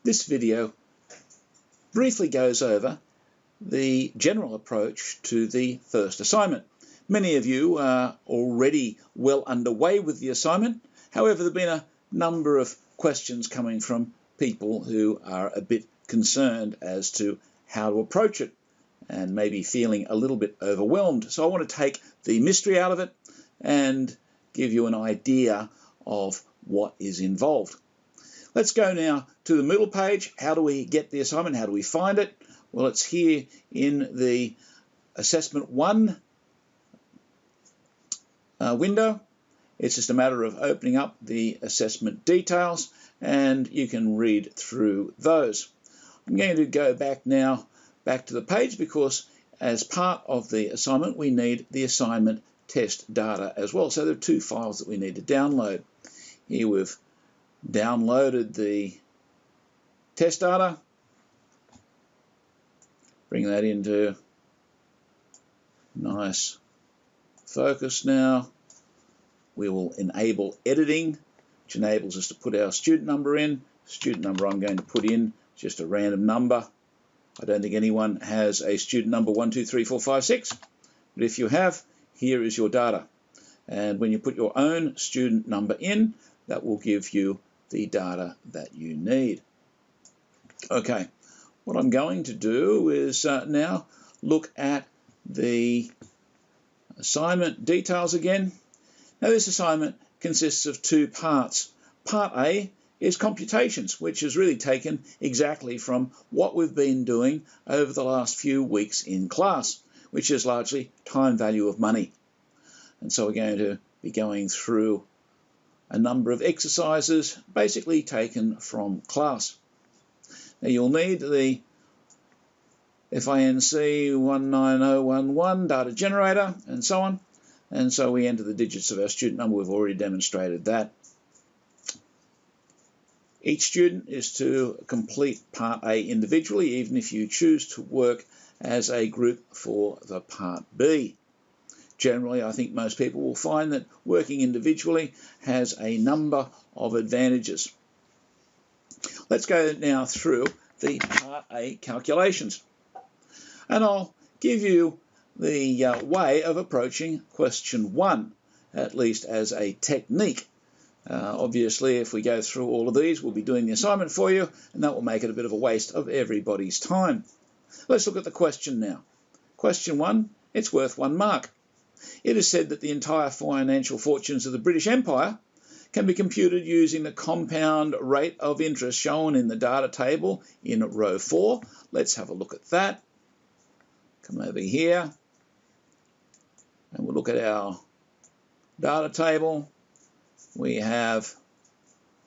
This video briefly goes over the general approach to the first assignment. Many of you are already well underway with the assignment. However, there have been a number of questions coming from people who are a bit concerned as to how to approach it and maybe feeling a little bit overwhelmed. So I want to take the mystery out of it and give you an idea of what is involved. Let's go now to the middle page. How do we get the assignment? How do we find it? Well, it's here in the Assessment 1 window. It's just a matter of opening up the assessment details and you can read through those. I'm going to go back now to the page because as part of the assignment we need the assignment test data as well. So there are two files that we need to download. Here we've downloaded the test data. Bring that into nice focus now. We will enable editing, which enables us to put our student number in. Student number I'm going to put in just a random number. I don't think anyone has a student number 1, 2, 3, 4, 5, 6. But if you have, here is your data. And when you put your own student number in, that will give you the data that you need. Okay, what I'm going to do is now look at the assignment details again. Now this assignment consists of two parts. Part A is computations, which is really taken exactly from what we've been doing over the last few weeks in class, which is largely time value of money. And so we're going to be going through a number of exercises basically taken from class. Now you'll need the FINC 19011 data generator and so on. And so we enter the digits of our student number. We've already demonstrated that. Each student is to complete Part A individually, even if you choose to work as a group for the Part B. Generally, I think most people will find that working individually has a number of advantages. Let's go now through the Part A calculations. And I'll give you the way of approaching question 1, at least as a technique. Obviously, if we go through all of these, we'll be doing the assignment for you, and that will make it a bit of a waste of everybody's time. Let's look at the question now. Question 1, it's worth 1 mark. It is said that the entire financial fortunes of the British Empire can be computed using the compound rate of interest shown in the data table in row 4. Let's have a look at that. Come over here and we'll look at our data table. We have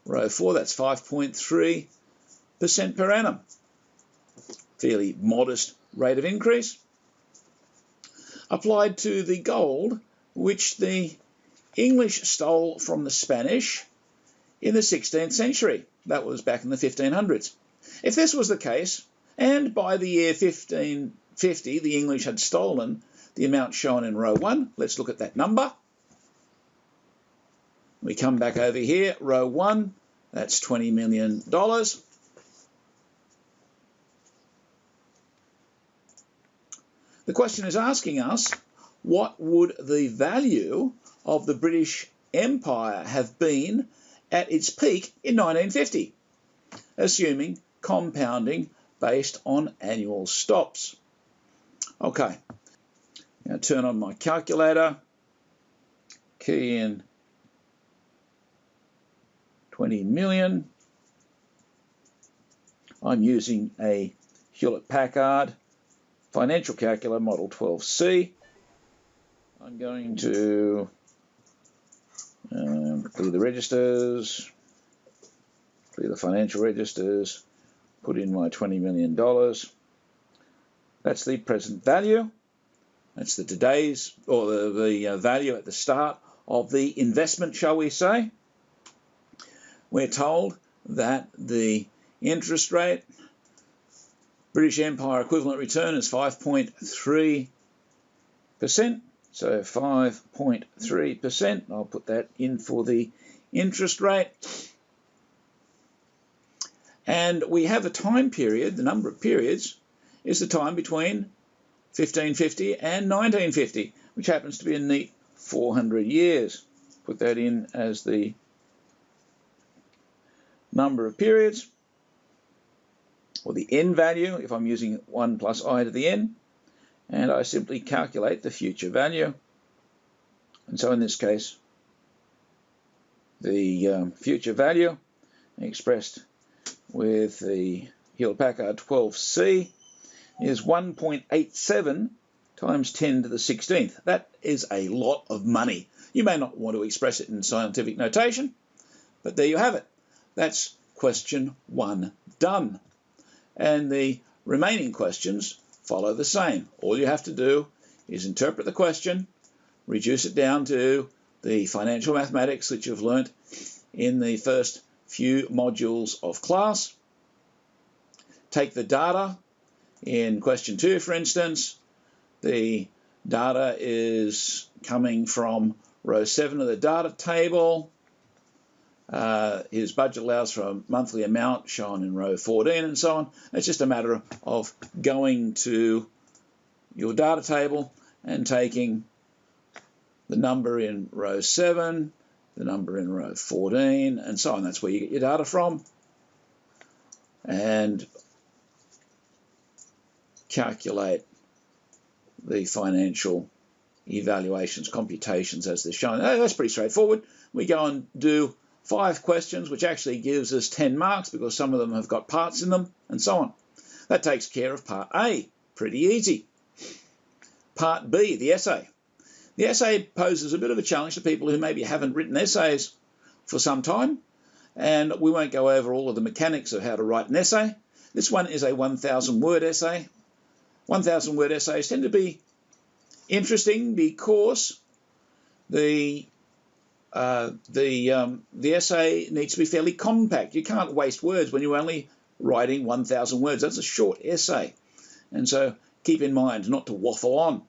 row 4, that's 5.3% per annum. Fairly modest rate of increase. Applied to the gold, which the English stole from the Spanish in the 16th century. That was back in the 1500s. If this was the case, and by the year 1550 the English had stolen the amount shown in row 1, let's look at that number. We come back over here, row 1, that's $20 million. The question is asking us, what would the value of the British Empire have been at its peak in 1950, assuming compounding based on annual stops? Okay, now turn on my calculator, key in 20 million. I'm using a Hewlett-Packard financial calculator model 12C. I'm going to clear the registers, clear the financial registers, put in my $20 million. That's the present value. That's the today's, or the value at the start of the investment, shall we say. We're told that the interest rate, British Empire equivalent return, is 5.3%. So 5.3%, I'll put that in for the interest rate. And we have a time period, the number of periods is the time between 1550 and 1950, which happens to be a neat 400 years. Put that in as the number of periods, or the n value, if I'm using 1 plus I to the n, and I simply calculate the future value. And so in this case, the future value expressed with the Hewlett-Packard 12C is 1.87 times 10 to the 16th. That is a lot of money. You may not want to express it in scientific notation, but there you have it. That's question 1 done. And the remaining questions follow the same. All you have to do is interpret the question, reduce it down to the financial mathematics that you've learnt in the first few modules of class. Take the data. In question 2, for instance, the data is coming from row 7 of the data table. His budget allows for a monthly amount shown in row 14 and so on. It's just a matter of going to your data table and taking the number in row 7, the number in row 14, and so on. That's where you get your data from. And calculate the financial evaluations, computations as they're shown. That's pretty straightforward. We go and do 5 questions, which actually gives us 10 marks because some of them have got parts in them, and so on. That takes care of part A. Pretty easy. Part B, the essay. The essay poses a bit of a challenge to people who maybe haven't written essays for some time, and we won't go over all of the mechanics of how to write an essay. This one is a 1,000-word essay. 1,000-word essays tend to be interesting because the essay needs to be fairly compact. You can't waste words when you're only writing 1,000 words. That's a short essay. And so keep in mind not to waffle on.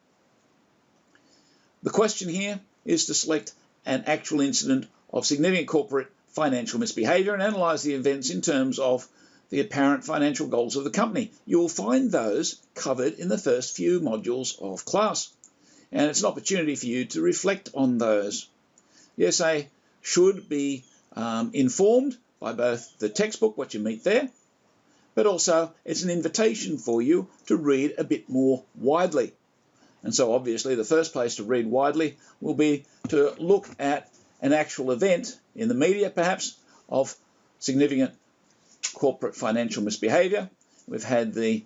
The question here is to select an actual incident of significant corporate financial misbehavior and analyse the events in terms of the apparent financial goals of the company. You'll find those covered in the first few modules of class. And it's an opportunity for you to reflect on those. The essay should be informed by both the textbook, what you meet there, but also it's an invitation for you to read a bit more widely. And so obviously the first place to read widely will be to look at an actual event in the media, perhaps, of significant corporate financial misbehaviour. We've had the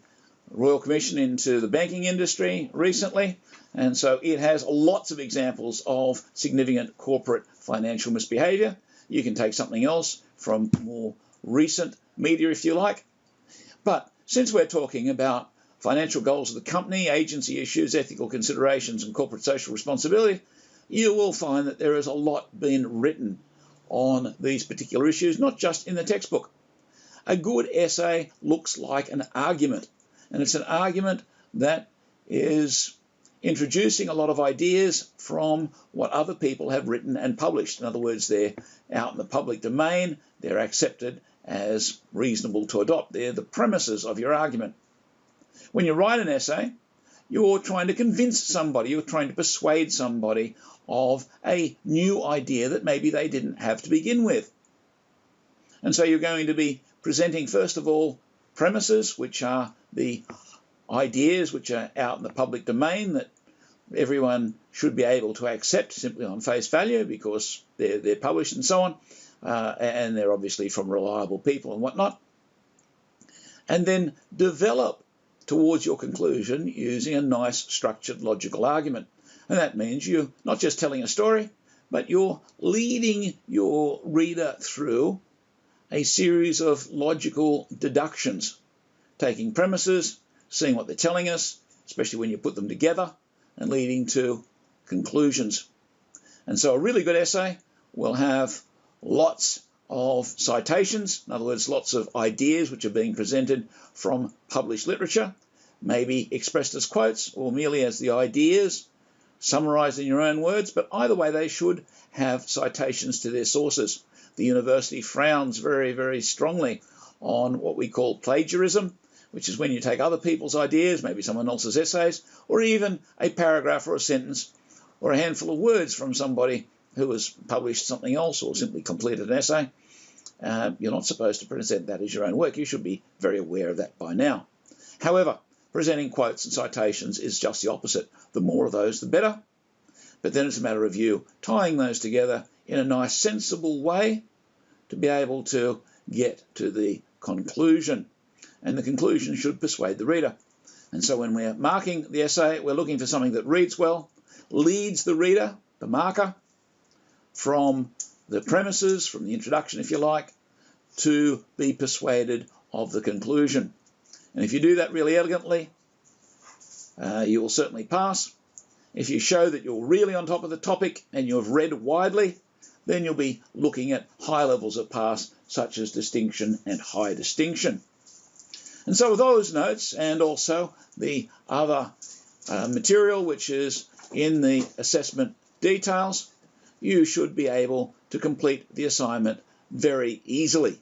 Royal Commission into the banking industry recently, and so it has lots of examples of significant corporate financial misbehaviour. You can take something else from more recent media if you like. But since we're talking about financial goals of the company, agency issues, ethical considerations and corporate social responsibility, you will find that there is a lot being written on these particular issues, not just in the textbook. A good essay looks like an argument, and it's an argument that is introducing a lot of ideas from what other people have written and published. In other words, they're out in the public domain, they're accepted as reasonable to adopt. They're the premises of your argument. When you write an essay, you're trying to convince somebody, you're trying to persuade somebody of a new idea that maybe they didn't have to begin with. And so you're going to be presenting, first of all, premises, which are the ideas which are out in the public domain that everyone should be able to accept simply on face value because they're published and so on, and they're obviously from reliable people and whatnot. And then develop towards your conclusion using a nice structured logical argument. And that means you're not just telling a story, but you're leading your reader through a series of logical deductions, taking premises, seeing what they're telling us, especially when you put them together, and leading to conclusions. And so a really good essay will have lots of citations, in other words, lots of ideas which are being presented from published literature, maybe expressed as quotes or merely as the ideas, summarised in your own words, but either way they should have citations to their sources. The university frowns very, very strongly on what we call plagiarism, which is when you take other people's ideas, maybe someone else's essays, or even a paragraph or a sentence or a handful of words from somebody who has published something else or simply completed an essay. You're not supposed to present that as your own work. You should be very aware of that by now. However, presenting quotes and citations is just the opposite. The more of those, the better. But then it's a matter of you tying those together in a nice, sensible way to be able to get to the conclusion. And the conclusion should persuade the reader. And so when we're marking the essay, we're looking for something that reads well, leads the reader, the marker, from the premises, from the introduction, if you like, to be persuaded of the conclusion. And if you do that really elegantly, you will certainly pass. If you show that you're really on top of the topic and you've read widely, then you'll be looking at high levels of pass, such as distinction and high distinction. And so with those notes, and also the other material which is in the assessment details, you should be able to complete the assignment very easily.